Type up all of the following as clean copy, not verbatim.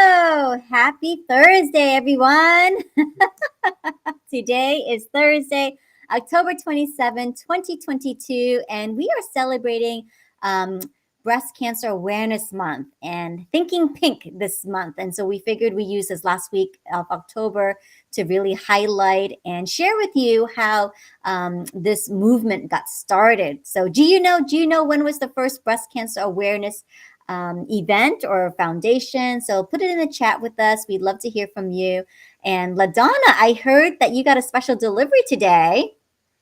Hello. Happy Thursday, everyone. Today is Thursday, October 27, 2022, and we are celebrating um, Breast Cancer Awareness Month and Thinking Pink this month. And so we figured we use this last week of October to really highlight and share with you how this movement got started. So do you know when was the first breast cancer awareness event or foundation? So put it in the chat with us. We'd love to hear from you. And LaDonna, I heard that you got a special delivery today.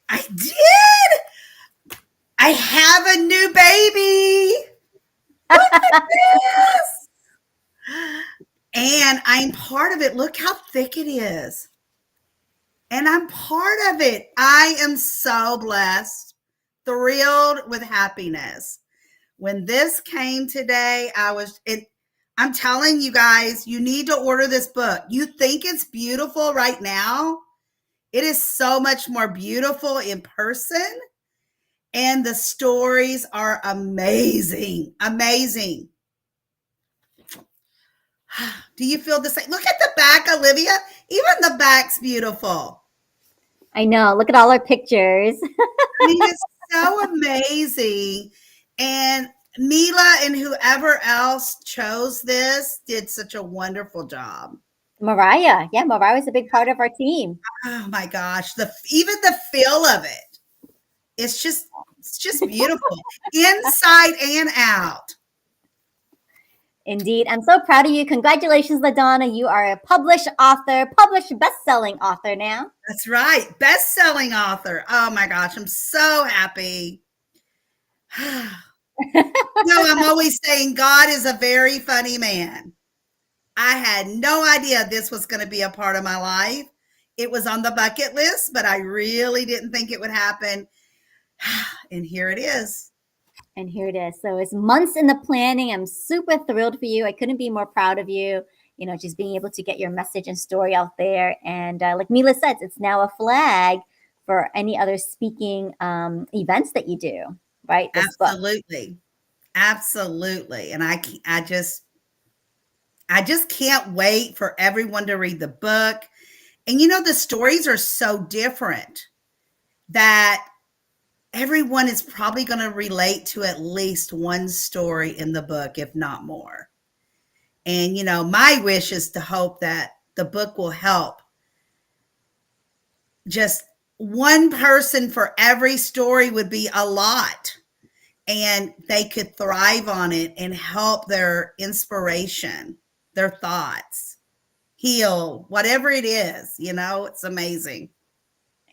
I did. I have a new baby. Look at this. And I'm part of it. Look how thick it is. And I'm part of it. I am so blessed, thrilled with happiness. When this came today, I'm telling you guys, you need to order this book. You think it's beautiful right now. It is so much more beautiful in person. And the stories are amazing. Amazing. Do you feel the same? Look at the back, Olivia. Even the back's beautiful. I know. Look at all our pictures. I mean, it's so amazing. And Mila and whoever else chose this did such a wonderful job. Mariah. Yeah, Mariah was a big part of our team. Oh my gosh. Even the feel of it. It's just beautiful. Inside and out. Indeed. I'm so proud of you. Congratulations, LaDonna. You are a published author, published best-selling author now. That's right. Best-selling author. Oh my gosh. I'm so happy. I'm always saying God is a very funny man. I had no idea this was going to be a part of my life. It was on the bucket list, but I really didn't think it would happen. And here it is. And here it is. So it's months in the planning. I'm super thrilled for you. I couldn't be more proud of you. You know, just being able to get your message and story out there. And like Mila said, it's now a flag for any other speaking events that you do, right? This Absolutely. Book. Absolutely. And I just can't wait for everyone to read the book. And the stories are so different that everyone is probably going to relate to at least one story in the book, if not more. And, my wish is to hope that the book will help just one person for every story would be a lot. And they could thrive on it and help their inspiration, their thoughts, heal, whatever it is, it's amazing.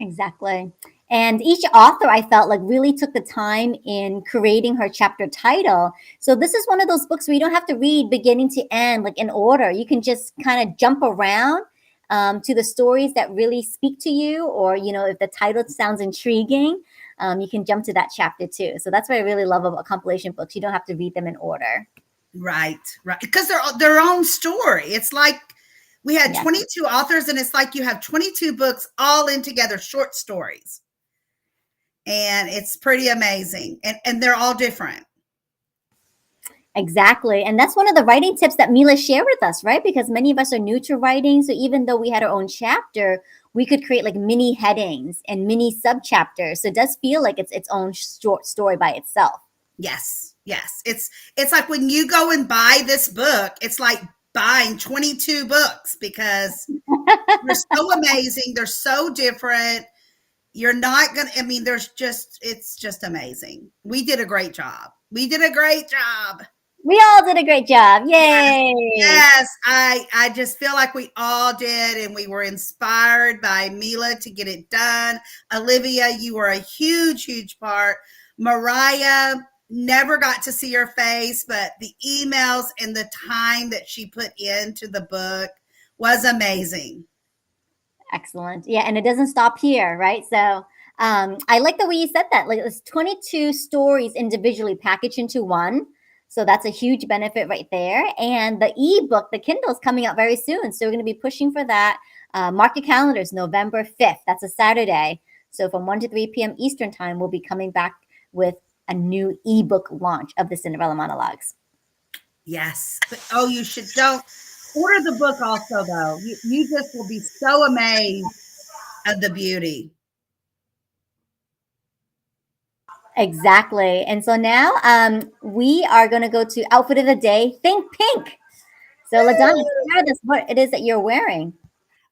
Exactly. And each author, I felt like, really took the time in creating her chapter title. So this is one of those books where you don't have to read beginning to end, like in order. You can just kind of jump around to the stories that really speak to you, or, if the title sounds intriguing, you can jump to that chapter too. So that's what I really love about compilation books. You don't have to read them in order. Right. Because they're their own story. It's like we had 22 authors, and it's like you have 22 books all in together, short stories. And it's pretty amazing. And they're all different. Exactly. And that's one of the writing tips that Mila shared with us, right? Because many of us are new to writing. So even though we had our own chapter, we could create like mini headings and mini sub-chapters. So it does feel like it's its own short story by itself. Yes. Yes. It's like when you go and buy this book, it's like buying 22 books because they're so amazing. They're so different. You're not going to, it's just amazing. We did a great job. We all did a great job. Yay. Yes. I just feel like we all did. And we were inspired by Mila to get it done. Olivia, you were a huge, huge part. Mariah, never got to see her face, but the emails and the time that she put into the book was amazing. Excellent. Yeah, and it doesn't stop here, right? So I like the way you said that. Like it's 22 stories individually packaged into one. So that's a huge benefit right there. And the ebook, the Kindle, is coming out very soon. So we're going to be pushing for that. Mark your calendars, November 5th. That's a Saturday. So from 1 to 3 p.m. Eastern time, we'll be coming back with a new ebook launch of the Cinderella Monologues. Yes. Oh, you should don't. Order the book also, though. You just will be so amazed of the beauty. Exactly. And so now we are going to go to outfit of the day. Think pink. So LaDonna, share this what it is that you're wearing.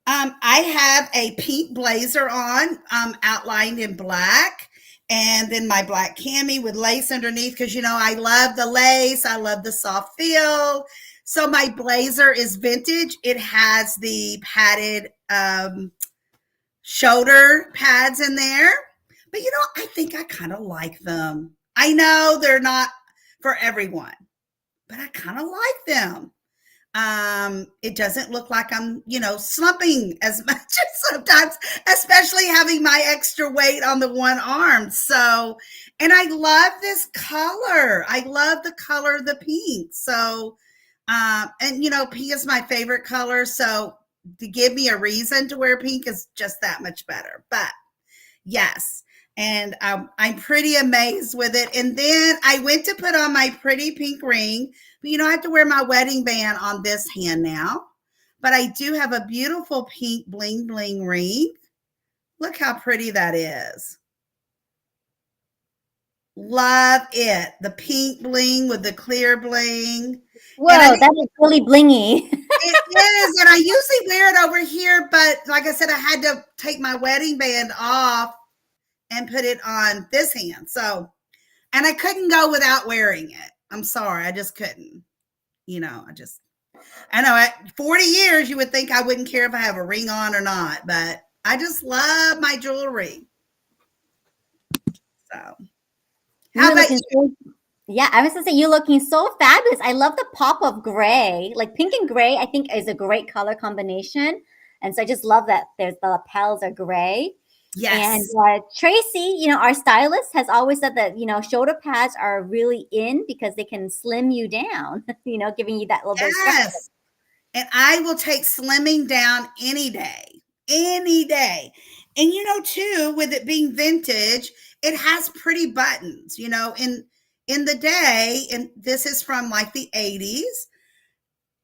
I have a pink blazer on, outlined in black, and then my black cami with lace underneath because I love the lace, I love the soft feel. So my blazer is vintage. It has the padded shoulder pads in there, but I think I kind of like them. I know they're not for everyone, but I kind of like them. It doesn't look like I'm, slumping as much as sometimes, especially having my extra weight on the one arm. So, and I love this color. I love the color of the pink. So, and pink is my favorite color. So to give me a reason to wear pink is just that much better. But yes. And I'm pretty amazed with it. And then I went to put on my pretty pink ring, but I have to wear my wedding band on this hand now. But I do have a beautiful pink bling bling ring. Look how pretty that is. Love it. The pink bling with the clear bling. Whoa, that is really blingy. It is. And I usually wear it over here, but like I said, I had to take my wedding band off and put it on this hand. So, and I couldn't go without wearing it. I'm sorry. I just couldn't. I know at 40 years, you would think I wouldn't care if I have a ring on or not, but I just love my jewelry. So, how about you? Yeah, I was gonna say you're looking so fabulous. I love the pop of gray. Like pink and gray, I think is a great color combination. And so I just love that there's the lapels are gray. And Yes. Tracy, our stylist has always said that, shoulder pads are really in because they can slim you down, giving you that little bit of stretch. Yes. And I will take slimming down any day, any day. And too, with it being vintage, it has pretty buttons, in the day, and this is from like the 80s.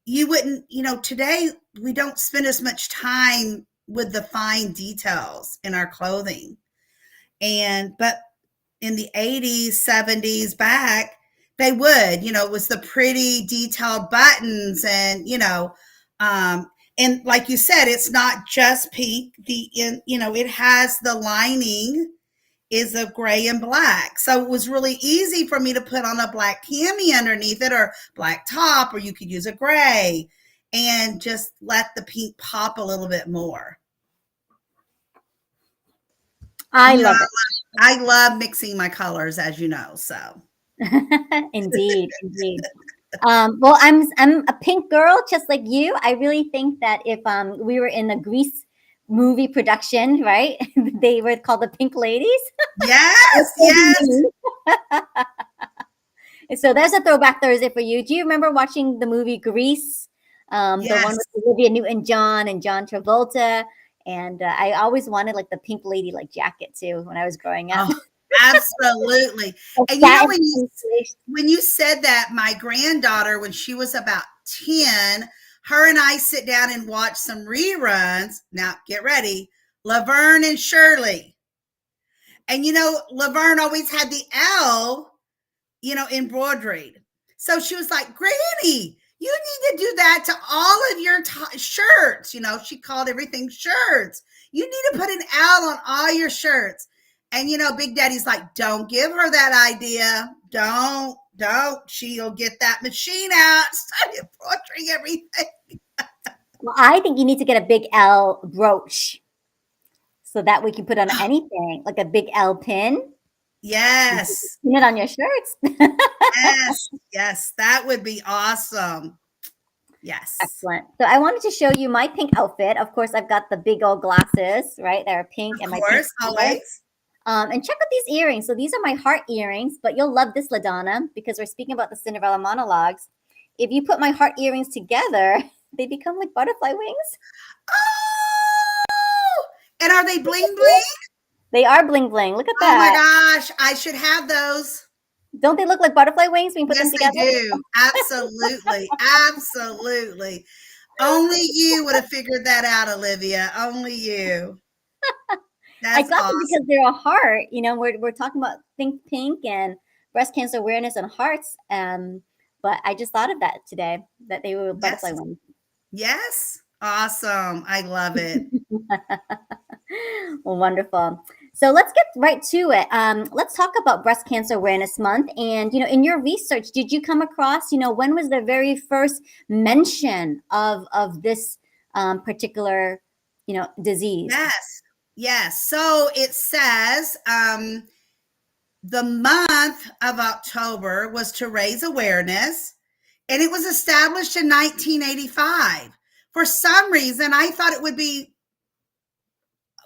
You wouldn't, today we don't spend as much time with the fine details in our clothing. But in the 80s, 70s back, they would, it was the pretty detailed buttons and like you said, it's not just pink. It has the lining is of gray and black. So it was really easy for me to put on a black cami underneath it or black top, or you could use a gray and just let the pink pop a little bit more. I love it. I love mixing my colors, as you know. So Indeed, indeed. Well, I'm a pink girl, just like you. I really think that if we were in a Grease movie production, right? They were called the Pink Ladies. Yes, yes. So there's a throwback Thursday for you. Do you remember watching the movie Grease? The one Yes. with Olivia Newton-John and John Travolta. And I always wanted like the pink lady like jacket too when I was growing up. Oh, absolutely. And when you said that, my granddaughter, when she was about 10, her and I sit down and watch some reruns. Now, get ready. Laverne and Shirley. And Laverne always had the L, embroidered. So she was like, Granny, you need to do that to all of your shirts. She called everything shirts. You need to put an L on all your shirts. And, Big Daddy's like, don't give her that idea. Don't. She'll get that machine out, start embroidering everything. Well, I think you need to get a big L brooch. So that we can put on anything, like a big L pin. Yes. Pin it on your shirts. Yes. That would be awesome. Yes. Excellent. So I wanted to show you my pink outfit. Of course, I've got the big old glasses, right? That are pink and my pink always. And check out these earrings. So these are my heart earrings, but you'll love this, LaDonna, because we're speaking about the Cinderella Monologues. If you put my heart earrings together, they become like butterfly wings. Oh! And are they bling bling? They are bling bling. Look at that. Oh my gosh, I should have those. Don't they look like butterfly wings when you put them together? Yes, they do. Absolutely. Absolutely. Only you would have figured that out, Olivia. Only you. I That's got them awesome. because they're a heart. You know, we're talking about Think Pink and breast cancer awareness and hearts. But I just thought of that today, that they were butterfly Yes. ones. Yes. Awesome. I love it. Well, wonderful. So let's get right to it. Let's talk about Breast Cancer Awareness Month. And, you know, in your research, did you come across, you know, when was the very first mention of this particular, you know, disease? Yes. Yes. So it says the month of October was to raise awareness, and it was established in 1985. For some reason, I thought it would be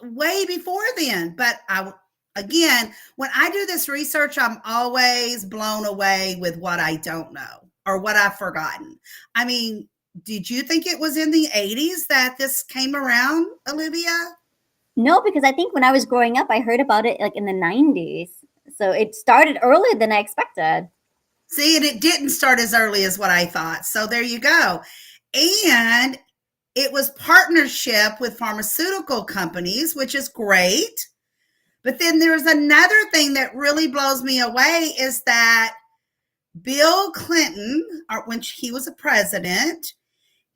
way before then, but again, when I do this research, I'm always blown away with what I don't know or what I've forgotten. I mean, did you think it was in the 80s that this came around, Olivia? No, because I think when I was growing up, I heard about it like in the 90s. So it started earlier than I expected. See, and it didn't start as early as what I thought. So there you go. And it was partnership with pharmaceutical companies, which is great. But then there's another thing that really blows me away is that Bill Clinton, when he was a president,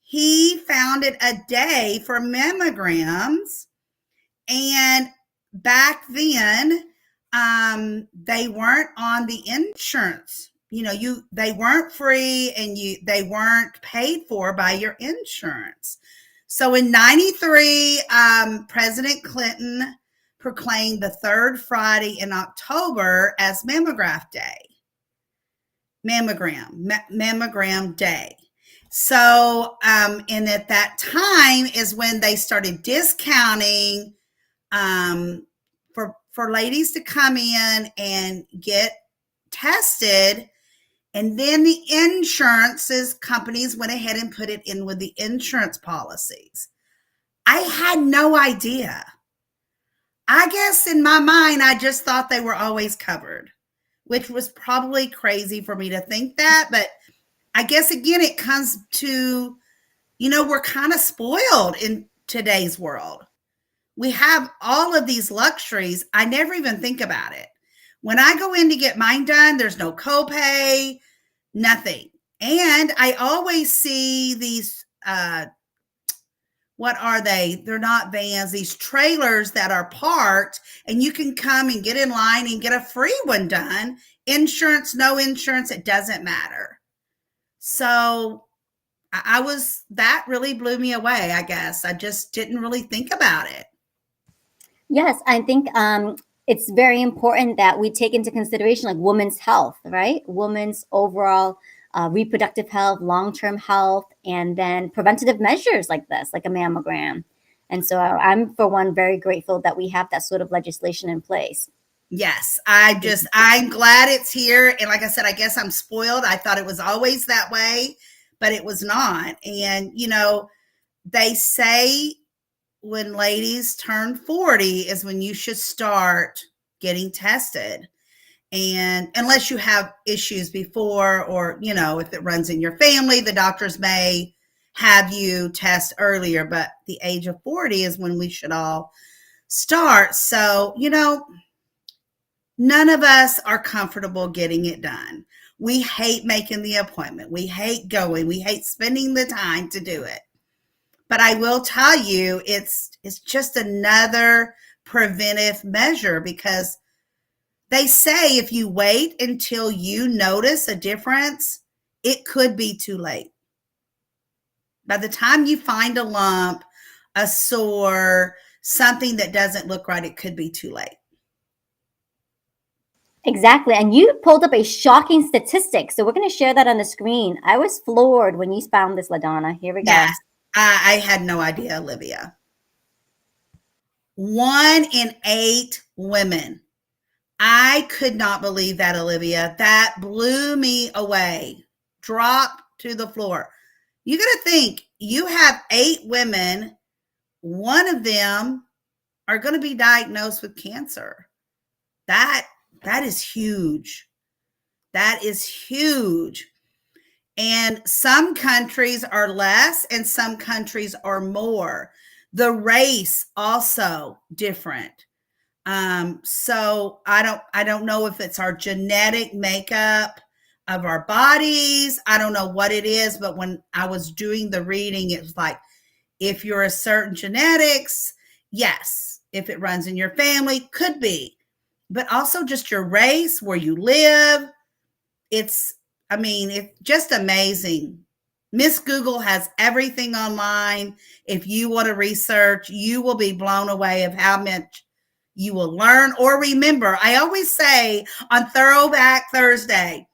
he founded a day for mammograms. And back then, they weren't on the insurance. You know, they weren't free, and they weren't paid for by your insurance. So in '93, President Clinton proclaimed the third Friday in October as Mammogram Day. Mammogram Day. So, and at that time is when they started discounting for ladies to come in and get tested. And then the insurances companies went ahead and put it in with the insurance policies. I had no idea. I guess in my mind, I just thought they were always covered, which was probably crazy for me to think that. But I guess, again, it comes to, you know, we're kind of spoiled in today's world. We have all of these luxuries. I never even think about it. When I go in to get mine done, there's no copay, nothing. And I always see these, what are they? They're not vans, these trailers that are parked, and you can come and get in line and get a free one done. Insurance, no insurance, it doesn't matter. So that really blew me away, I guess. I just didn't really think about it. Yes, I think it's very important that we take into consideration like women's health, right? Women's overall reproductive health, long-term health, and then preventative measures like this, like a mammogram. And so I'm, for one, very grateful that we have that sort of legislation in place. Yes, I'm glad it's here. And like I said, I guess I'm spoiled. I thought it was always that way, but it was not. And, you know, they say when ladies turn 40 is when you should start getting tested. And unless you have issues before, or, you know, if it runs in your family, the doctors may have you test earlier, but the age of 40 is when we should all start. So, you know, none of us are comfortable getting it done. We hate making the appointment. We hate going. We hate spending the time to do it. But I will tell you, it's just another preventive measure, because they say if you wait until you notice a difference, it could be too late. By the time you find a lump, a sore, something that doesn't look right, it could be too late. Exactly. And you pulled up a shocking statistic. So we're going to share that on the screen. I was floored when you found this, LaDonna. Here we go. Yes, I had no idea, Olivia. 1 in 8 women. I could not believe that, Olivia. That blew me away. Drop to the floor. You got to think, you have 8 women, one of them are going to be diagnosed with cancer. That is huge. That is huge. And some countries are less and some countries are more. The race also different. So I don't know if it's our genetic makeup of our bodies. I don't know what it is, but when I was doing the reading, it was like, if you're a certain genetics, yes. If it runs in your family, could be. But also just your race, where you live. It's just amazing. Miss Google has everything online. If you want to research, you will be blown away of how much you will learn or remember. I always say on Throwback Thursday,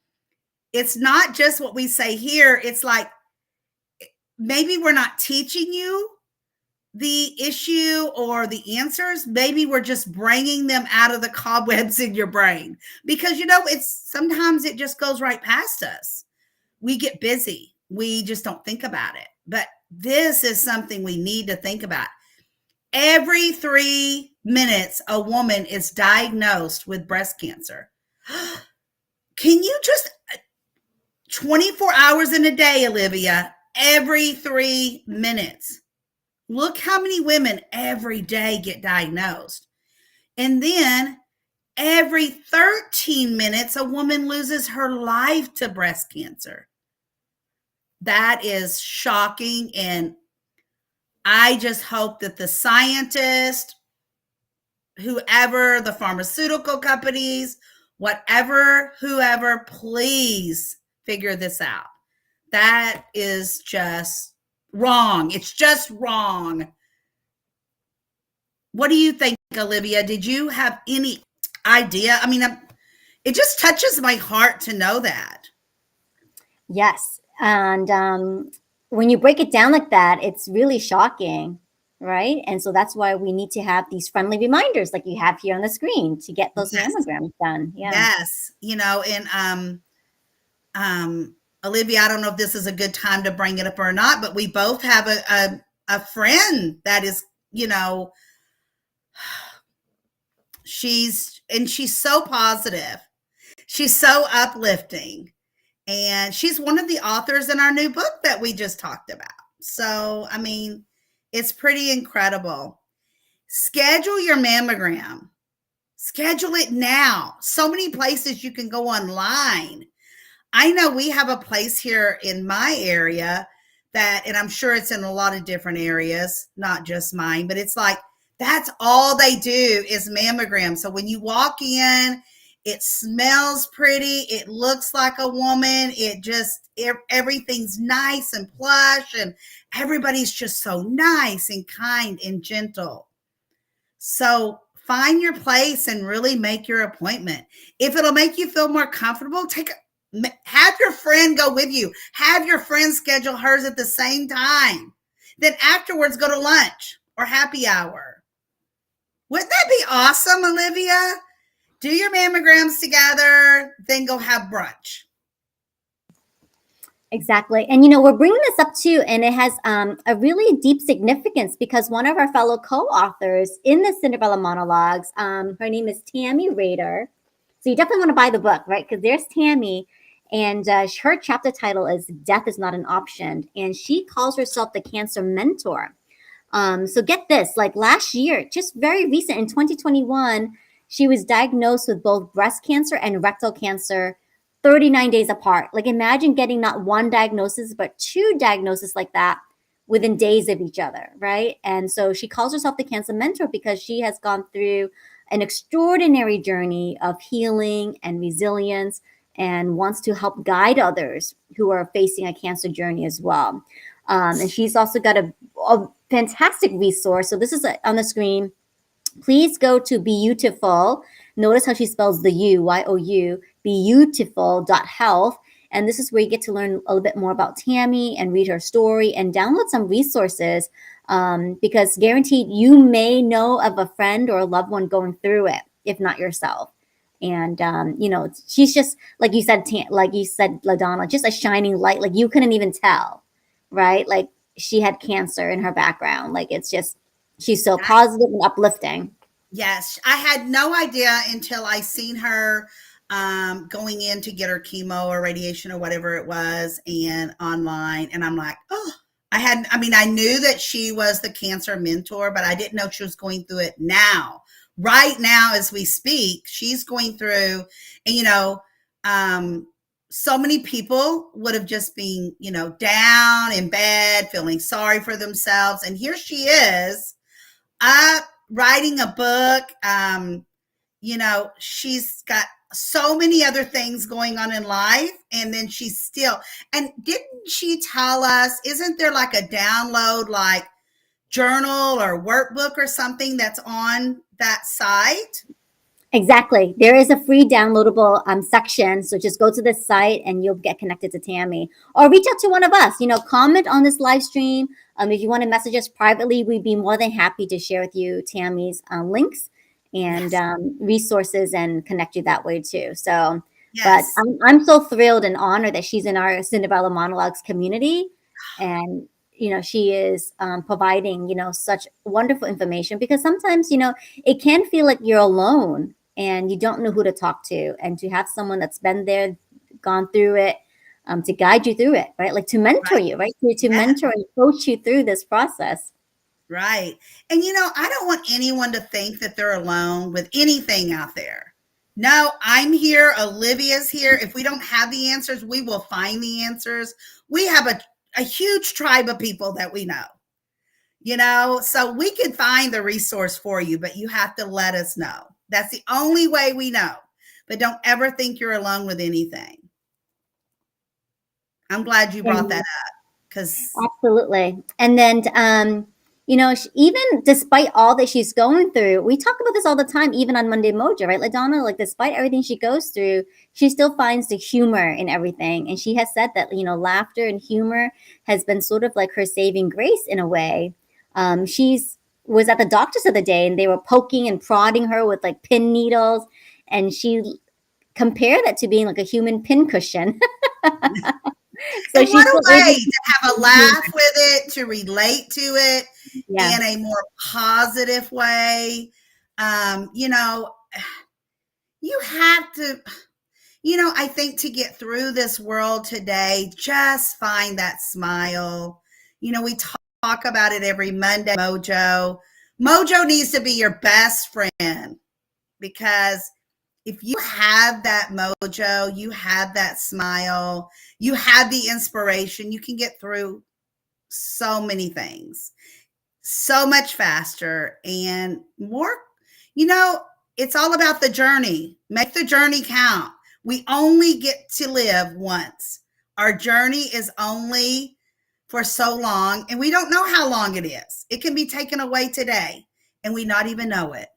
it's not just what we say here. It's like, maybe we're not teaching you the issue or the answers. Maybe we're just bringing them out of the cobwebs in your brain, because it's sometimes it just goes right past us. We get busy. We just don't think about it. But this is something we need to think about. Every 3 minutes, a woman is diagnosed with breast cancer. Can you just 24 hours in a day, Olivia, every 3 minutes. Look how many women every day get diagnosed. And then every 13 minutes, a woman loses her life to breast cancer. That is shocking. And I just hope that the scientists, whoever, the pharmaceutical companies, whoever, please figure this out. That is just wrong. It's just wrong. What do you think, Olivia? Did you have any idea? It just touches my heart to know that. Yes. And when you break it down like that, it's really shocking, right? And so that's why we need to have these friendly reminders like you have here on the screen to get those mammograms done. Yeah. Yes. And Olivia, I don't know if this is a good time to bring it up or not, but we both have a friend that is, she's so positive. She's so uplifting. And she's one of the authors in our new book that we just talked about. So, it's pretty incredible. Schedule your mammogram. Schedule it now. So many places you can go online. I know we have a place here in my area and I'm sure it's in a lot of different areas, not just mine, but it's like, that's all they do is mammogram. So when you walk in, it smells pretty. It looks like a woman. Everything's nice and plush, and everybody's just so nice and kind and gentle. So find your place and really make your appointment. If it'll make you feel more comfortable, have your friend go with you. Have your friend schedule hers at the same time. Then afterwards, go to lunch or happy hour. Wouldn't that be awesome, Olivia? Do your mammograms together, then go have brunch. Exactly. And, we're bringing this up too, and it has a really deep significance because one of our fellow co-authors in the Cinderella Monologues, her name is Tammy Rader. So you definitely want to buy the book, right? Because there's Tammy, and her chapter title is Death is Not an Option. And she calls herself the Cancer Mentor. So get this, like last year, just very recent in 2021, she was diagnosed with both breast cancer and rectal cancer 39 days apart. Like imagine getting not one diagnosis, but two diagnoses like that within days of each other, right? And so she calls herself the Cancer Mentor because she has gone through an extraordinary journey of healing and resilience and wants to help guide others who are facing a cancer journey as well. And she's also got a fantastic resource. So this is on the screen. Please go to Beautiful. Notice how she spells the U, Y-O-U, beautiful.health. And this is where you get to learn a little bit more about Tammy and read her story and download some resources because guaranteed you may know of a friend or a loved one going through it, if not yourself. And, she's just, like you said, LaDonna, just a shining light. Like you couldn't even tell, right? Like she had cancer in her background. Like it's just, she's so positive and uplifting. Yes. I had no idea until I seen her going in to get her chemo or radiation or whatever it was, and online. And I'm like, oh, I knew that she was the cancer mentor, but I didn't know she was going through it now. Right now, as we speak, she's going through, and, so many people would have just been, down in bed, feeling sorry for themselves. And here she is, up, writing a book. She's got so many other things going on in life, and then she's still, and didn't she tell us, isn't there like a download, like journal or workbook or something that's on that site? Exactly. There is a free downloadable section. So just go to the site and you'll get connected to Tammy, or reach out to one of us. Comment on this live stream. If you want to message us privately, we'd be more than happy to share with you Tammy's links and Yes. Resources, and connect you that way too. So, but Yes. I'm so thrilled and honored that she's in our Cinderella Monologues community, and she is providing such wonderful information, because sometimes it can feel like you're alone and you don't know who to talk to, and to have someone that's been there, gone through it, to guide you through it, right? Like to mentor Right. you, right? To Yeah. mentor and coach you through this process. Right. And I don't want anyone to think that they're alone with anything out there. No, I'm here. Olivia's here. If we don't have the answers, we will find the answers. We have a huge tribe of people that we know, so we can find the resource for you, but you have to let us know. That's the only way we know. But don't ever think you're alone with anything. I'm glad you brought that up, because Absolutely. And then, even despite all that she's going through, we talk about this all the time, even on Monday Mojo, right? LaDonna, like, despite everything she goes through, she still finds the humor in everything. And she has said that, laughter and humor has been sort of like her saving grace in a way. She's was at the doctor's the other day, and they were poking and prodding her with like pin needles. And she compared that to being like a human pin cushion. So and she's what a still way able to have a to. laugh with it, to relate to it Yeah. in a more positive way. Um, you know, you have to, I think, to get through this world today, just find that smile. We talk about it every Monday. Mojo. Mojo needs to be your best friend, because if you have that mojo, you have that smile, you have the inspiration, you can get through so many things so much faster and more. You know, it's all about the journey. Make the journey count. We only get to live once. Our journey is only for so long, and we don't know how long it is. It can be taken away today, and we not even know it.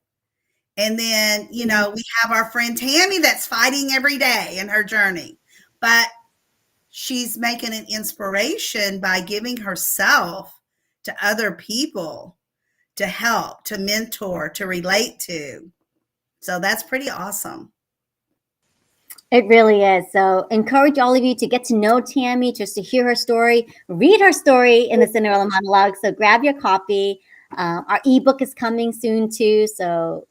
And then, we have our friend Tammy that's fighting every day in her journey, but she's making an inspiration by giving herself to other people to help, to mentor, to relate to. So that's pretty awesome. It really is. So encourage all of you to get to know Tammy, just to hear her story, read her story in the Cinderella Monologue. So grab your copy. Our ebook is coming soon too. So,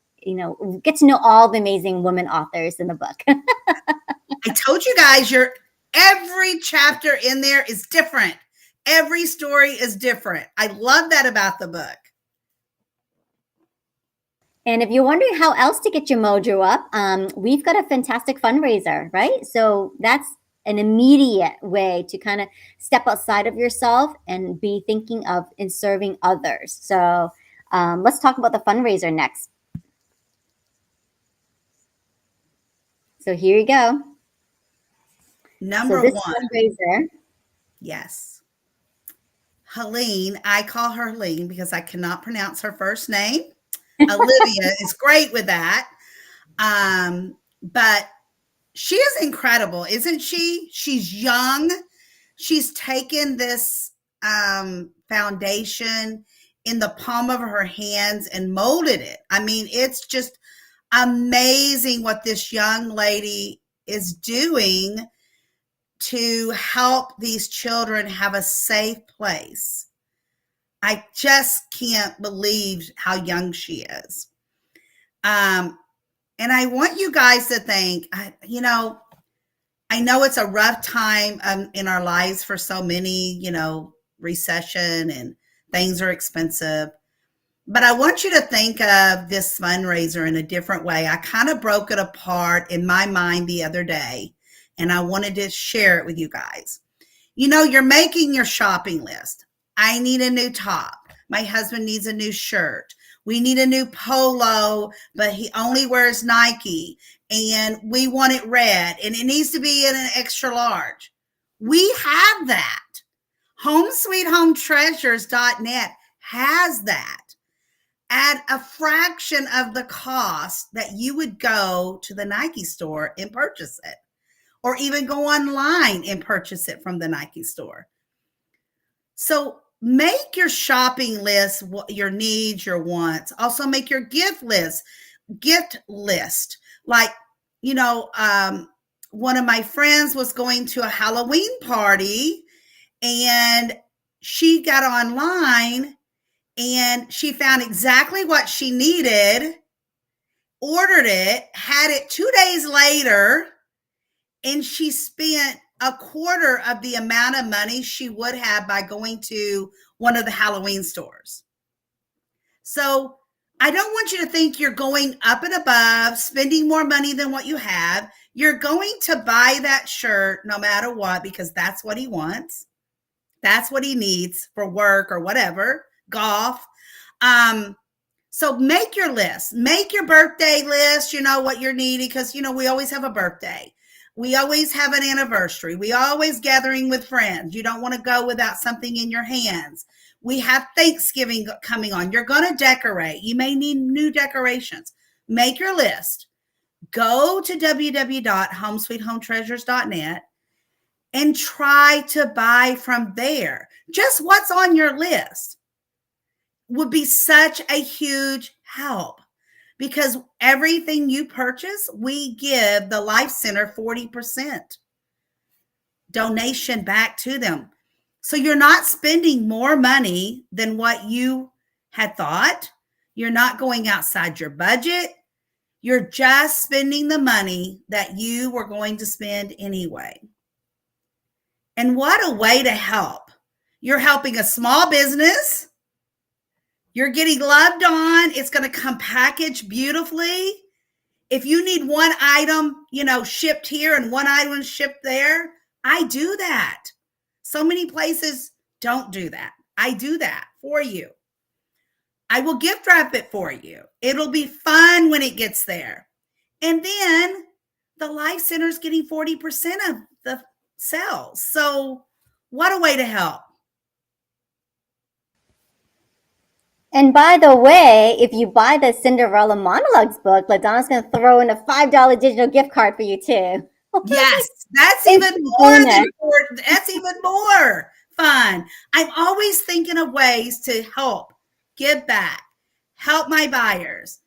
get to know all the amazing women authors in the book. I told you guys, every chapter in there is different. Every story is different. I love that about the book. And if you're wondering how else to get your mojo up, we've got a fantastic fundraiser, right? So that's an immediate way to kind of step outside of yourself and be thinking of and serving others. So let's talk about the fundraiser next. So here you go. Number So this one. fundraiser. Yes. Helene, I call her Helene because I cannot pronounce her first name. Olivia is great with that. But she is incredible, isn't she? She's young. She's taken this foundation in the palm of her hands and molded it. I mean, it's just amazing what this young lady is doing to help these children have a safe place. I just can't believe how young she is. And And I want you guys to think, I know it's a rough time in our lives for so many, recession and things are expensive. But I want you to think of this fundraiser in a different way. I kind of broke it apart in my mind the other day, and I wanted to share it with you guys. You're making your shopping list. I need a new top. My husband needs a new shirt. We need a new polo, but he only wears Nike, and we want it red, and it needs to be in an extra large. We have that. HomeSweetHomeTreasures.net has that at a fraction of the cost that you would go to the Nike store and purchase it, or even go online and purchase it from the Nike store. So make your shopping list, your needs, your wants. Also make your gift list. Like, one of my friends was going to a Halloween party, and she got online and she found exactly what she needed, ordered it, had it 2 days later, and she spent a quarter of the amount of money she would have by going to one of the Halloween stores. So I don't want you to think you're going up and above, spending more money than what you have. You're going to buy that shirt no matter what, because that's what he wants. That's what he needs for work or whatever, golf. So make your list, make your birthday list, what you're needing, because, we always have a birthday. We always have an anniversary. We always gathering with friends. You don't want to go without something in your hands. We have Thanksgiving coming on. You're going to decorate. You may need new decorations. Make your list. Go to www.homesweethometreasures.net and try to buy from there. Just what's on your list would be such a huge help, because everything you purchase, we give the Life Center 40% donation back to them. So you're not spending more money than what you had thought. You're not going outside your budget. You're just spending the money that you were going to spend anyway. And what a way to help. You're helping a small business. You're getting loved on. It's going to come packaged beautifully. If you need one item, shipped here and one item shipped there, I do that. So many places don't do that. I do that for you. I will gift wrap it for you. It'll be fun when it gets there. And then the Life Center is getting 40% of the sales. So what a way to help. And by the way, if you buy the Cinderella Monologues book, LaDonna's going to throw in a $5 digital gift card for you too. Yes, that's even more fun. I'm always thinking of ways to help, give back, help my buyers.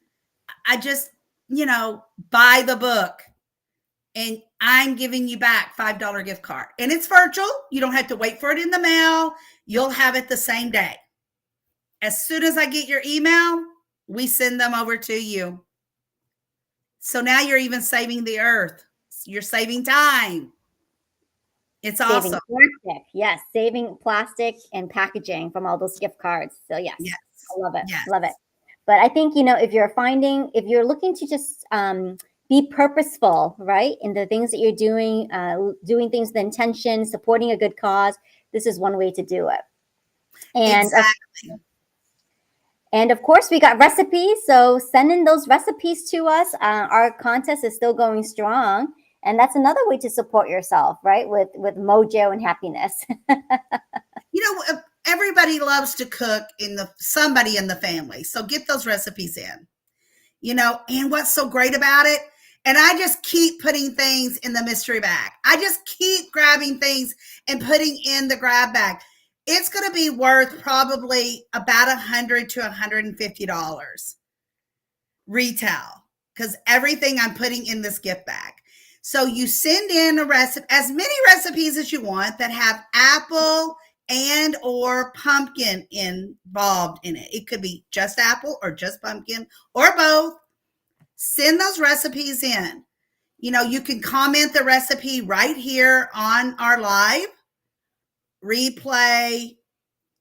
I just, buy the book and I'm giving you back $5 gift card. And it's virtual. You don't have to wait for it in the mail. You'll have it the same day. As soon as I get your email, we send them over to you. So now you're even saving the earth. You're saving time. It's saving awesome. Plastic. Yes, saving plastic and packaging from all those gift cards. So yes. I love it. Yes. Love it. But I think, if you're looking to just be purposeful, right, in the things that you're doing, doing things with intention, supporting a good cause, this is one way to do it. And exactly. And of course, we got recipes. So send in those recipes to us. Our contest is still going strong. And that's another way to support yourself, right? With mojo and happiness. Everybody loves to cook somebody in the family. So get those recipes in, and what's so great about it? And I just keep putting things in the mystery bag. I just keep grabbing things and putting in the grab bag. It's going to be worth probably about $100 to $150 retail, because everything I'm putting in this gift bag. So you send in a recipe, as many recipes as you want that have apple and or pumpkin involved in it. It could be just apple or just pumpkin or both. Send those recipes in. You can comment the recipe right here on our live replay.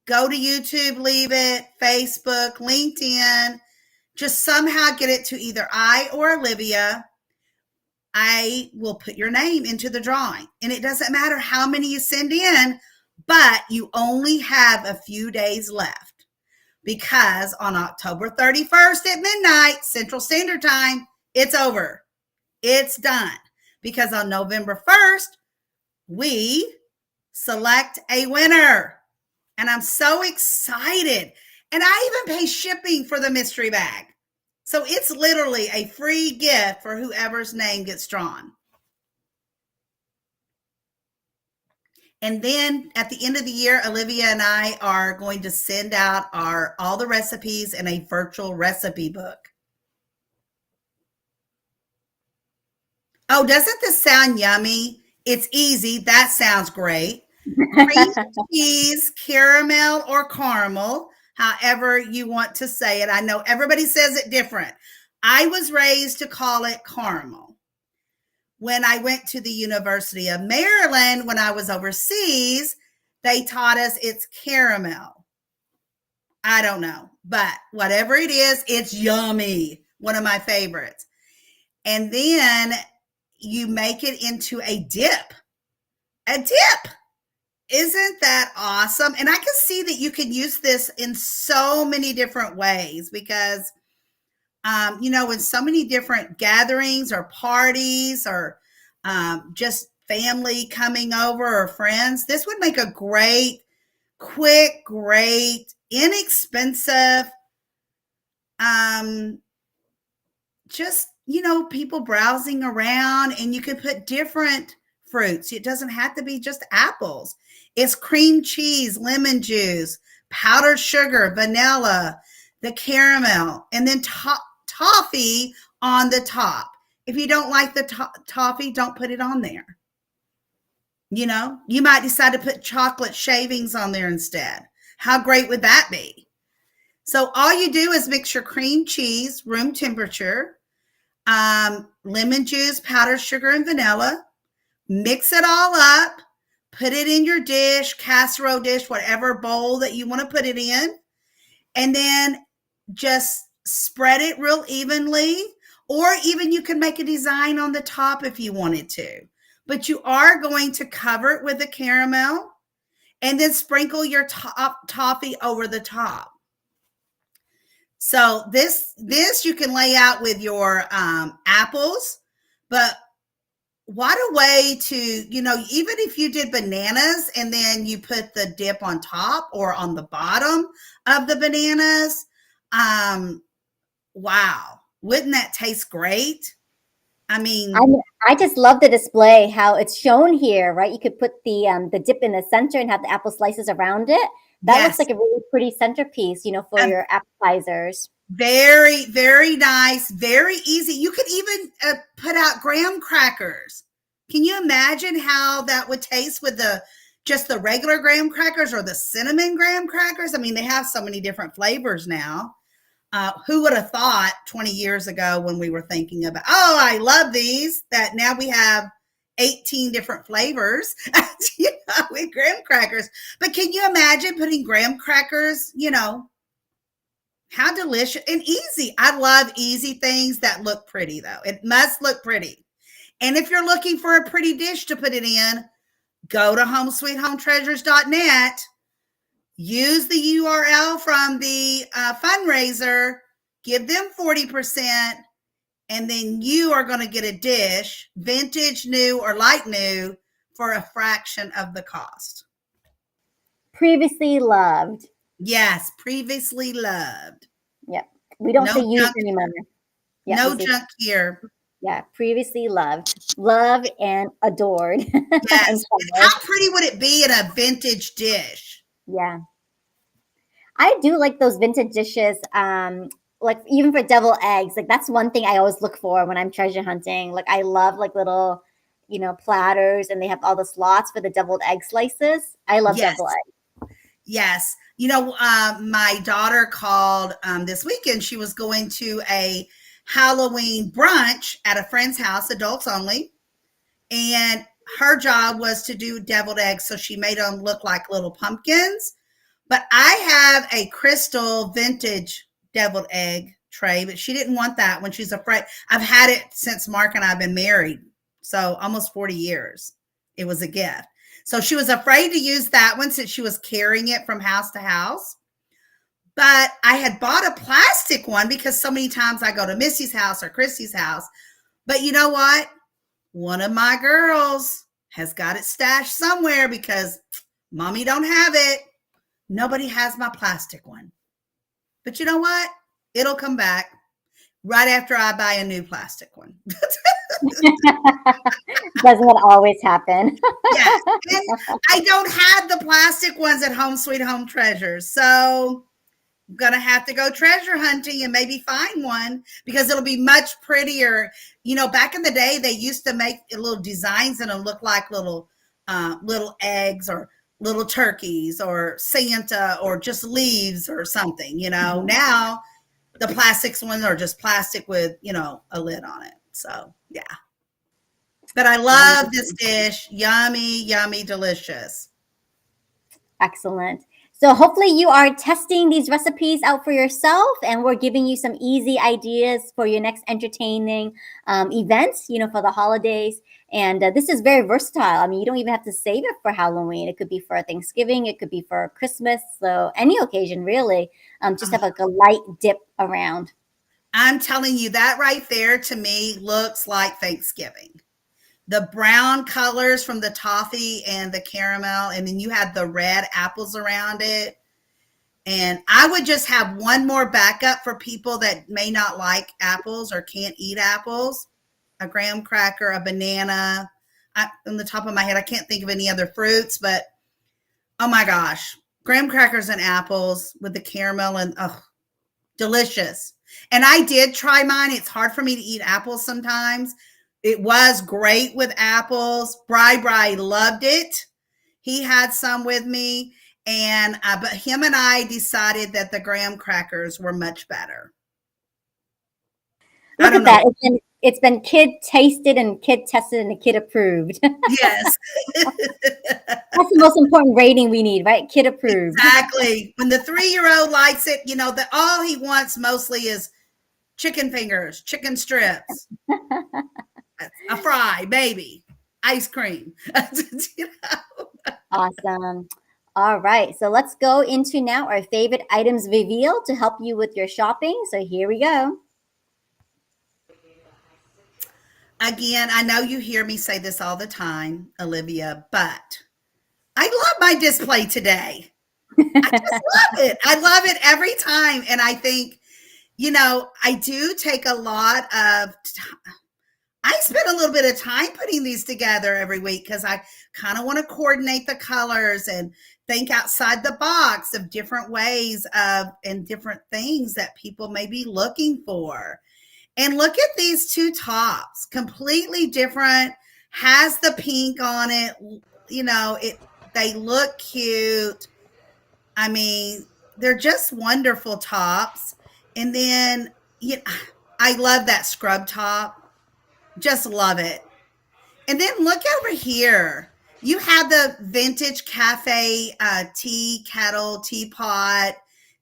Go to YouTube, leave it, Facebook, LinkedIn. Just somehow get it to either I or Olivia. I will put your name into the drawing. And it doesn't matter how many you send in, but you only have a few days left, because on October 31st at midnight, Central Standard Time, it's over. It's done. Because on November 1st, we select a winner. And I'm so excited. And I even pay shipping for the mystery bag. So it's literally a free gift for whoever's name gets drawn. And then at the end of the year, Olivia and I are going to send out all the recipes in a virtual recipe book. Oh, doesn't this sound yummy? It's easy. That sounds great. Cream cheese, caramel, or caramel, however you want to say it. I know everybody says it different. I was raised to call it caramel. When I went to the University of Maryland, when I was overseas, they taught us it's caramel. I don't know, but whatever it is, it's yummy. One of my favorites. And then you make it into a dip. A dip. Isn't that awesome? And I can see that you can use this in so many different ways, because, in so many different gatherings or parties, or just family coming over, or friends, this would make a great, quick, great, inexpensive, just, people browsing around, and you could put different fruits. It doesn't have to be just apples. It's cream cheese, lemon juice, powdered sugar, vanilla, the caramel, and then toffee on the top. If you don't like the toffee, don't put it on there. You might decide to put chocolate shavings on there instead. How great would that be? So all you do is mix your cream cheese, room temperature, lemon juice, powdered sugar, and vanilla. Mix it all up. Put it in your dish, casserole dish, whatever bowl that you want to put it in. And then just spread it real evenly. Or even you can make a design on the top if you wanted to. But you are going to cover it with the caramel and then sprinkle your toffee over the top. So this you can lay out with your apples. But what a way to, even if you did bananas and then you put the dip on top or on the bottom of the bananas. Wow. Wouldn't that taste great? I just love the display, how it's shown here, right? You could put the dip in the center and have the apple slices around it. That looks like a really pretty centerpiece, for your appetizers. Very, very nice. Very easy. You could even put out graham crackers. Can you imagine how that would taste with just the regular graham crackers or the cinnamon graham crackers? They have so many different flavors now. Who would have thought 20 years ago when we were thinking about, I love these, that now we have 18 different flavors with graham crackers. But can you imagine putting graham crackers, how delicious and easy. I love easy things that look pretty, though. It must look pretty. And if you're looking for a pretty dish to put it in, go to homesweethometreasures.net. Use the URL from the fundraiser. Give them 40%. And then you are going to get a dish, vintage, new, or light new, for a fraction of the cost. Previously loved. Yes, previously loved. Yep. We don't say used anymore. Yep, no junk here. Yeah, previously loved. Love and adored. Yes. How pretty would it be in a vintage dish? Yeah. I do like those vintage dishes. Like even for deviled eggs, like that's one thing I always look for when I'm treasure hunting. Like I love like little, platters, and they have all the slots for the deviled egg slices. I love deviled eggs. Yes. My daughter called this weekend. She was going to a Halloween brunch at a friend's house, adults only. And her job was to do deviled eggs. So she made them look like little pumpkins. But I have a crystal vintage deviled egg tray, but she didn't want that when she's afraid. I've had it since Mark and I have been married. So almost 40 years. It was a gift. So she was afraid to use that one since she was carrying it from house to house. But I had bought a plastic one because so many times I go to Missy's house or Christy's house. But you know what? One of my girls has got it stashed somewhere because mommy don't have it. Nobody has my plastic one. But you know what? It'll come back right after I buy a new plastic one. Doesn't it always happen? Yes. And I don't have the plastic ones at Home Sweet Home Treasures. So I'm going to have to go treasure hunting and maybe find one because it'll be much prettier. You know, back in the day, they used to make little designs and it'll look like little eggs or little turkeys or Santa or just leaves or something, you know. Mm-hmm. Now the plastics ones are just plastic with, you know, a lid on it. So, yeah. But I love this dish. Yummy, yummy, delicious. Excellent. So hopefully you are testing these recipes out for yourself, and we're giving you some easy ideas for your next entertaining events, you know, for the holidays. And this is very versatile. I mean, you don't even have to save it for Halloween. It could be for Thanksgiving. It could be for Christmas. So any occasion, really. Just have like a light dip around. I'm telling you, that right there to me looks like Thanksgiving. The brown colors from the toffee and the caramel, and then you had the red apples around it. And I would just have one more backup for people that may not like apples or can't eat apples. A graham cracker, a banana. On the top of my head, I can't think of any other fruits, but oh my gosh. Graham crackers and apples with the caramel and delicious. And I did try mine. It's hard for me to eat apples sometimes. It was great with apples. Bri loved it. He had some with me, and but him and I decided that the graham crackers were much better. Look at that. It's been kid tasted and kid tested and kid approved. Yes. That's the most important rating we need, right? Kid approved. Exactly. When the 3-year-old likes it, you know, that all he wants mostly is chicken fingers, chicken strips. A fry, baby, ice cream. You know? Awesome. All right. So let's go into now our favorite items reveal to help you with your shopping. So here we go. Again, I know you hear me say this all the time, Olivia, but I love my display today. I just love it. I love it every time. And I think, you know, I do take a lot of I spend a little bit of time putting these together every week because I kind of want to coordinate the colors and think outside the box of different ways of and different things that people may be looking for. And look at these two tops, completely different, has the pink on it. You know, they look cute. I mean, they're just wonderful tops. And then I love that scrub top. Just love it. And then look over here. You have the vintage cafe tea kettle, teapot,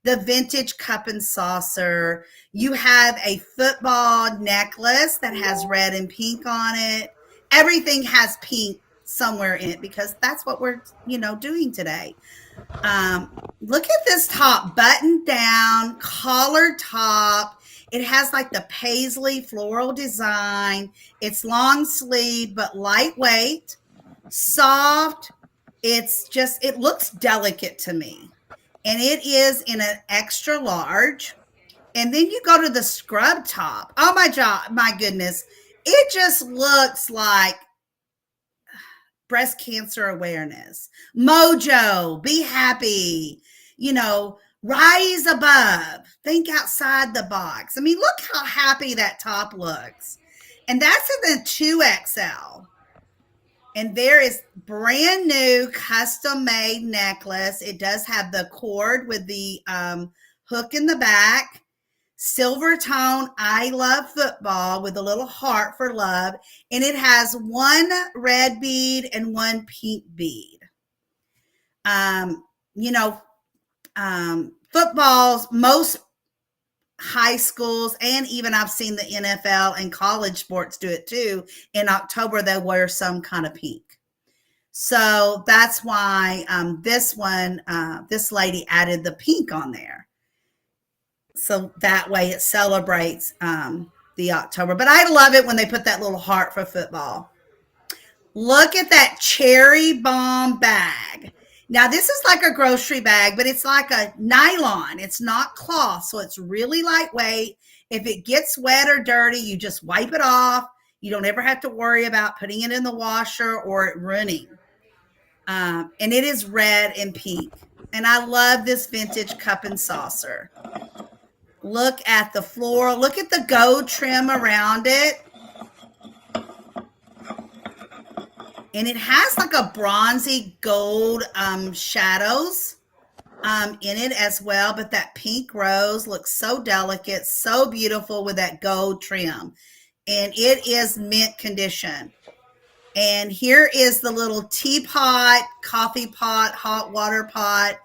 the vintage cup and saucer. You have a football necklace that has red and pink on it. Everything has pink somewhere in it because that's what we're, you know, doing today. Look at this top, button down, collared top. It has like the paisley floral design. It's long sleeve, but lightweight, soft. It looks delicate to me. And it is in an extra large. And then you go to the scrub top. Oh my goodness. It just looks like breast cancer awareness. Mojo, be happy, you know, rise above, think outside the box. I mean, look how happy that top looks. And that's in the 2XL. And there is brand new custom made necklace. It does have the cord with the hook in the back. silver tone, I love football with a little heart for love. And it has one red bead and one pink bead. Um, you know, footballs, most high schools, and even I've seen the NFL and college sports do it too. In October, they wear some kind of pink. So that's why this one, this lady added the pink on there. So that way it celebrates the October. But I love it when they put that little heart for football. Look at that cherry bomb bag. Now, this is like a grocery bag, but it's like a nylon. It's not cloth, so it's really lightweight. If it gets wet or dirty, you just wipe it off. You don't ever have to worry about putting it in the washer or it running. And it is red and pink. And I love this vintage cup and saucer. Look at the floral. Look at the gold trim around it. And it has like a bronzy gold shadows in it as well. But that pink rose looks so delicate, so beautiful with that gold trim. And it is mint condition. And here is the little teapot, coffee pot, hot water pot,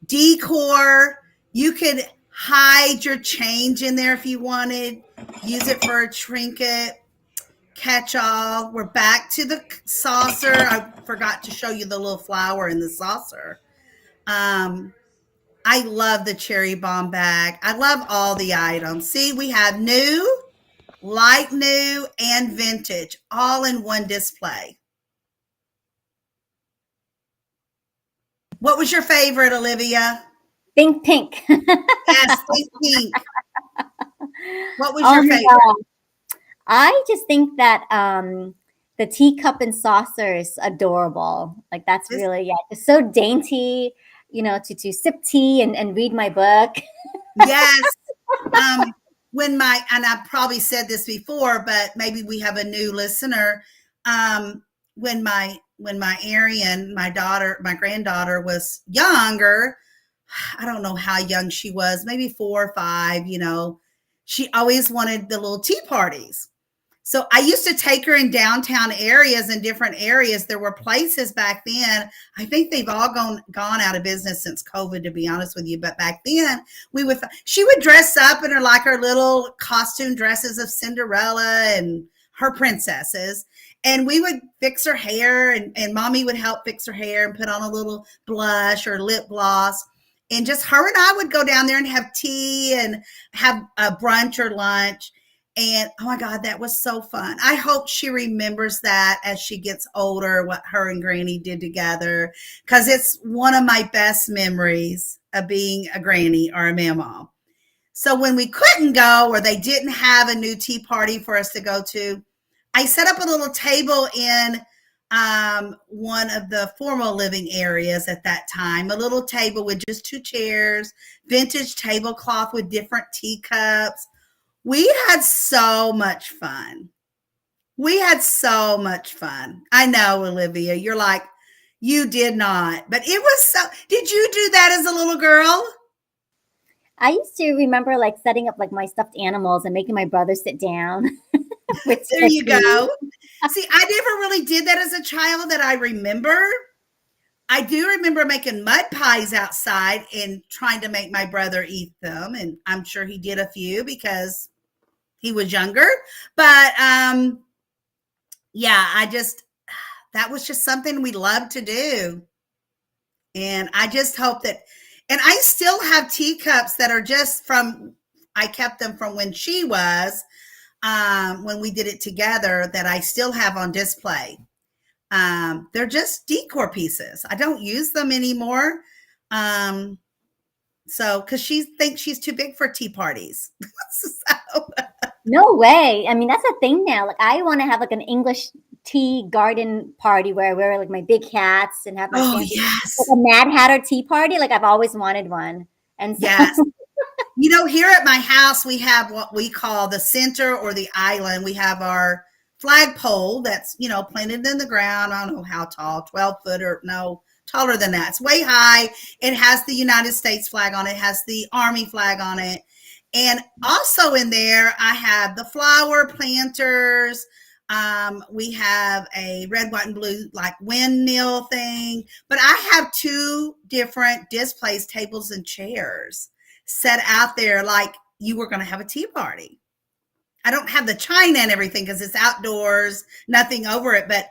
decor. You could hide your change in there if you wanted. Use it for a trinket. Catch all. We're back to the saucer. I forgot to show you the little flower in the saucer. I love the cherry bomb bag. I love all the items. See, we have new, light new, and vintage all in one display. What was your favorite, Olivia? Think pink. Yes, think pink. What was your favorite? God. I just think that the teacup and saucer is adorable. Like that's really, just so dainty, to sip tea and read my book. Yes. And I've probably said this before, but maybe we have a new listener. When my Arian, my granddaughter was younger, I don't know how young she was, maybe 4 or 5, she always wanted the little tea parties. So I used to take her in downtown areas and different areas. There were places back then. I think they've all gone out of business since COVID, to be honest with you. But back then she would dress up in her little costume dresses of Cinderella and her princesses. And we would fix her hair and mommy would help fix her hair and put on a little blush or lip gloss. And just her and I would go down there and have tea and have a brunch or lunch. And oh my God, that was so fun. I hope she remembers that as she gets older, what her and Granny did together, because it's one of my best memories of being a granny or a mamaw. So when we couldn't go or they didn't have a new tea party for us to go to, I set up a little table in one of the formal living areas at that time, a little table with just 2 chairs, vintage tablecloth with different teacups. We had so much fun. I know, Olivia, you're like, you did not, but it was so. Did you do that as a little girl? I used to remember setting up my stuffed animals and making my brother sit down. There you go. See, I never really did that as a child that I remember. I do remember making mud pies outside and trying to make my brother eat them. And I'm sure he did a few because he was younger. But that was just something we loved to do. And I just hope that, and I still have teacups that are just I kept them from when she was, when we did it together, that I still have on display. They're just decor pieces. I don't use them anymore. Because she thinks she's too big for tea parties. No way. I mean, that's a thing now. I want to have an English tea garden party where I wear my big hats and have my yes. a Mad Hatter tea party. I've always wanted one. And so yes. Here at my house, we have what we call the center or the island. We have our flagpole that's, planted in the ground. I don't know how tall, 12 foot or no, taller than that. It's way high. It has the United States flag on it. It has the Army flag on it. And also in there, I have the flower planters. We have a red, white, and blue like windmill thing. But I have two different displays, tables and chairs set out there like you were going to have a tea party. I don't have the china and everything because it's outdoors, nothing over it. But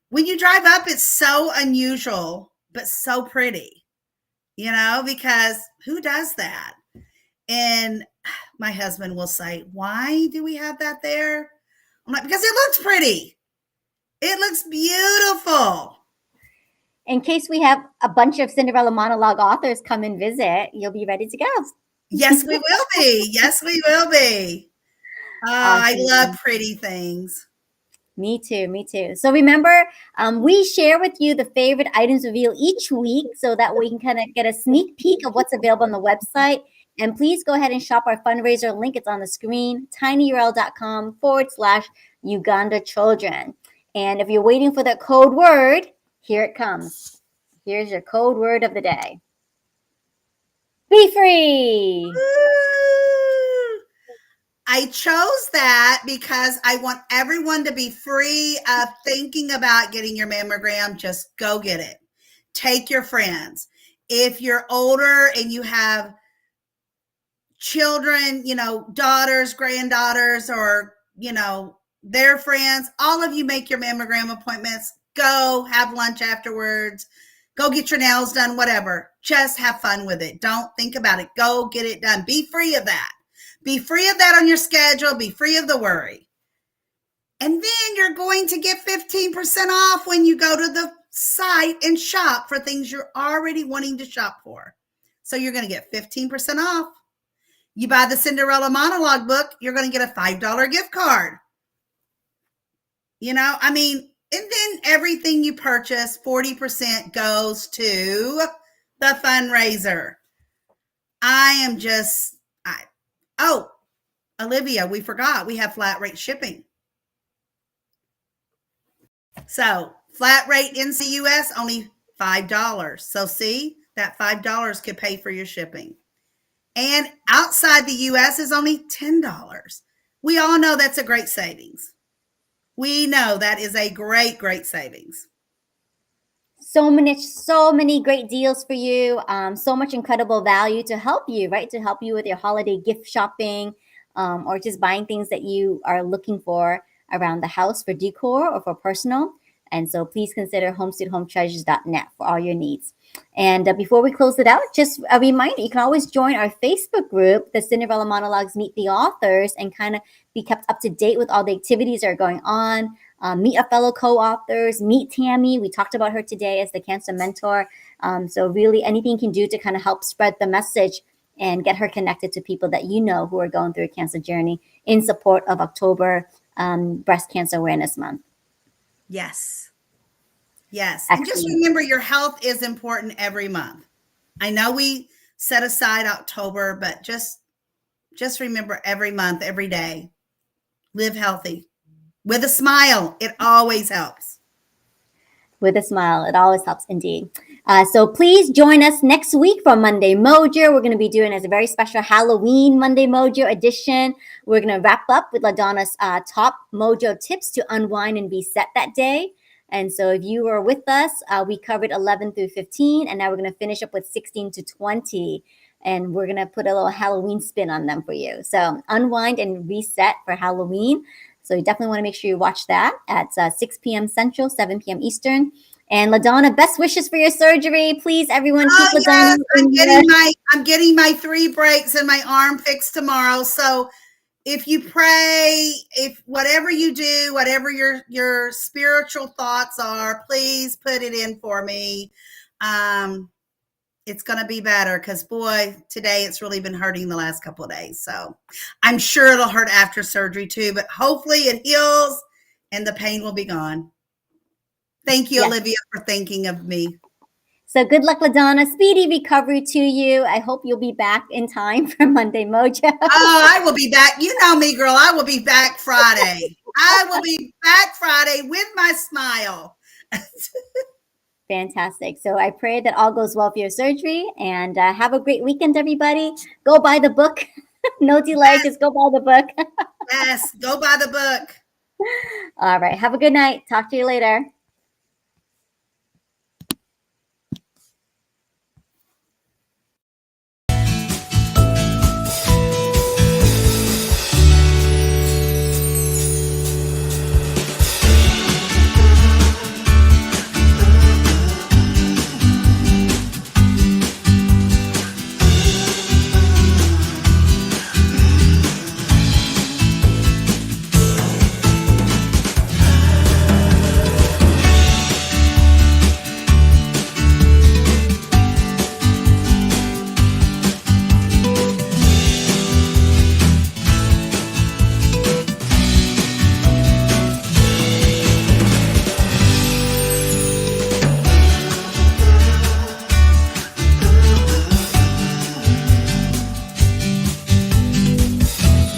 when you drive up, it's so unusual, but so pretty, because who does that? And my husband will say, why do we have that there? I'm like, because it looks pretty. It looks beautiful. In case we have a bunch of Cinderella Monologue authors come and visit, you'll be ready to go. Yes, we will be. Yes, we will be. Awesome. I love pretty things. Me too. Me too. So remember, we share with you the favorite items revealed each week so that we can kind of get a sneak peek of what's available on the website. And please go ahead and shop our fundraiser link. It's on the screen, tinyurl.com/Uganda Children. And if you're waiting for that code word, here it comes. Here's your code word of the day. Be free. Woo! I chose that because I want everyone to be free of thinking about getting your mammogram. Just go get it. Take your friends. If you're older and you have children, daughters, granddaughters, or, their friends, all of you make your mammogram appointments. Go have lunch afterwards. Go get your nails done, whatever. Just have fun with it. Don't think about it. Go get it done. Be free of that. Be free of that on your schedule. Be free of the worry. And then you're going to get 15% off when you go to the site and shop for things you're already wanting to shop for. So you're going to get 15% off. You buy the Cinderella Monologue book, you're going to get a $5 gift card. And then everything you purchase, 40% goes to the fundraiser. Olivia, we forgot we have flat rate shipping. So flat rate in the US, only $5. So see, that $5 could pay for your shipping. And outside the US is only $10. We all know that's a great savings. We know that is a great, great savings. So many great deals for you. So much incredible value to help you, right? To help you with your holiday gift shopping, or just buying things that you are looking for around the house for decor or for personal. And so please consider homesteadhometreasures.net for all your needs. And before we close it out, just a reminder, you can always join our Facebook group, the Cinderella Monologues Meet the Authors, and kind of be kept up to date with all the activities that are going on. Meet a fellow co-authors, meet Tammy. We talked about her today as the cancer mentor. So really anything you can do to kind of help spread the message and get her connected to people that you know who are going through a cancer journey in support of October Breast Cancer Awareness Month. Yes. Yes. Excellent. And just remember, your health is important every month. I know we set aside October, but just remember every month, every day, live healthy. With a smile, it always helps. With a smile, it always helps indeed. So please join us next week for Monday Mojo. We're going to be doing as a very special Halloween Monday Mojo edition. We're going to wrap up with LaDonna's top Mojo tips to unwind and reset that day. And so if you were with us, we covered 11 through 15, and now we're going to finish up with 16 to 20. And we're going to put a little Halloween spin on them for you. So unwind and reset for Halloween. So you definitely want to make sure you watch that at 6 p.m. Central, 7 p.m. Eastern. And LaDonna, best wishes for your surgery. Please, everyone, keep LaDonna. Yes, I'm getting my 3 breaks and my arm fixed tomorrow. So if you pray, if whatever you do, whatever your spiritual thoughts are, please put it in for me. It's going to be better because, boy, today it's really been hurting the last couple of days. So I'm sure it'll hurt after surgery too, but hopefully it heals and the pain will be gone. Thank you, yes, Olivia, for thinking of me. So good luck, LaDonna. Speedy recovery to you. I hope you'll be back in time for Monday Mojo. Oh, I will be back. You know me, girl. I will be back Friday. I will be back Friday with my smile. Fantastic. So I pray that all goes well for your surgery, and have a great weekend, everybody. Go buy the book. No delay. Yes, Just go buy the book. yes, go buy the book. All right. Have a good night. Talk to you later.